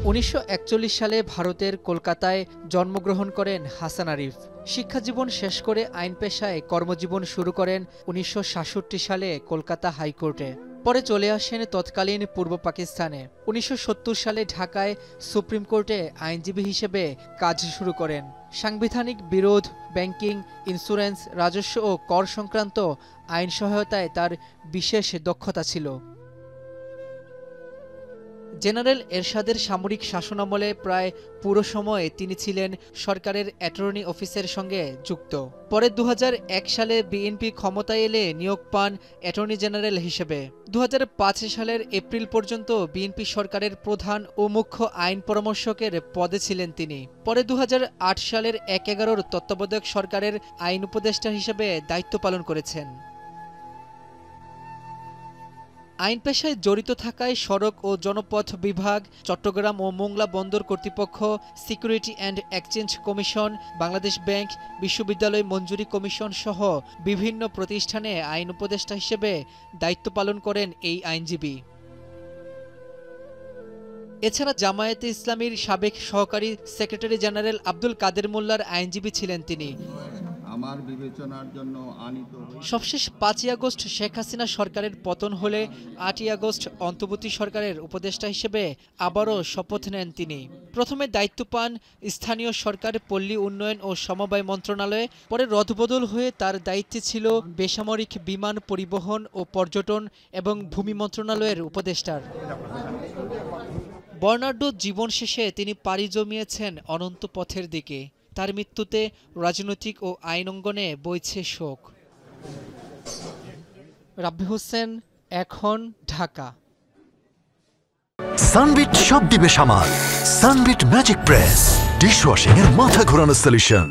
১৯৪১ সালে ভারতের কলকাতায় জন্মগ্রহণ করেন হাসান আরিফ। শিক্ষাজীবন শেষ করে আইন পেশায় কর্মজীবন শুরু করেন ১৯৬৭ সালে কলকাতা হাইকোর্টে। পরে চলে আসেন তৎকালীন পূর্ব পাকিস্তানে। ১৯৭০ সালে ঢাকায় সুপ্রিম কোর্টে আইনজীবী হিসেবে কাজ শুরু করেন। সাংবিধানিক বিরোধ, ব্যাংকিং, ইন্স্যুরেন্স, রাজস্ব ও কর সংক্রান্ত আইন সহায়তায় তার বিশেষ দক্ষতা ছিল। জেনারেল এরশাদের সামরিক শাসনামলে প্রায় পুরো সময়ে তিনি ছিলেন সরকারের অ্যাটর্নি অফিসের সঙ্গে যুক্ত। পরে ২০০১ সালে বিএনপি ক্ষমতায় এলে নিয়োগ পান অ্যাটর্নি জেনারেল হিসেবে। ২০০৫ সালের এপ্রিল পর্যন্ত বিএনপি সরকারের প্রধান ও মুখ্য আইন পরামর্শকের পদে ছিলেন তিনি। পরে ২০০৮ সালের ১/১১ তত্ত্বাবধায়ক সরকারের আইন উপদেষ্টা হিসেবে দায়িত্ব পালন করেছেন। আইন পেশায় জড়িত থাকায় সড়ক ও জনপথ বিভাগ, চট্টগ্রাম ও মোংলা বন্দর কর্তৃপক্ষ, security and exchange commission, Bangladesh bank, বিশ্ববিদ্যালয় মঞ্জুরি কমিশন সহ বিভিন্ন প্রতিষ্ঠানে আইন উপদেষ্টা হিসেবে দায়িত্ব পালন করেন এই আইনজীবী। এছাড়া জামায়াতে ইসলামীর সাবেক সহকারী সেক্রেটারি জেনারেল আব্দুল কাদের মোল্লার আইনজীবী ছিলেন তিনি। আমার বিবেচনার জন্য আনিত সবশেষ ৫ই আগস্ট শেখ হাসিনা সরকারের পতন হলে ৮ই আগস্ট অন্তর্বর্তী সরকারের উপদেষ্টা হিসেবে আবারও শপথ নেন তিনি। প্রথমে দায়িত্ব পান স্থানীয় সরকার, পল্লী উন্নয়ন ও সমবায় মন্ত্রণালয়ে। পরে রদবদল হয়ে তার দায়িত্বে ছিল বেসামরিক বিমান পরিবহন ও পর্যটন এবং ভূমি মন্ত্রণালয়ের উপদেষ্টার। বর্ণাঢ্য জীবন শেষে তিনি পাড়ি জমিয়েছেন অনন্ত পথের দিকে। তার মৃত্যুতে রাজনৈতিক ও আইন অঙ্গনে বইছে শোক। রাব্বি হোসেন, এখন, ঢাকা। সানবিট সব দিবে সামাল। সানবিট ম্যাজিক প্রেস ডিশওয়াশিং এর মাথা ঘোরানো সলিউশন।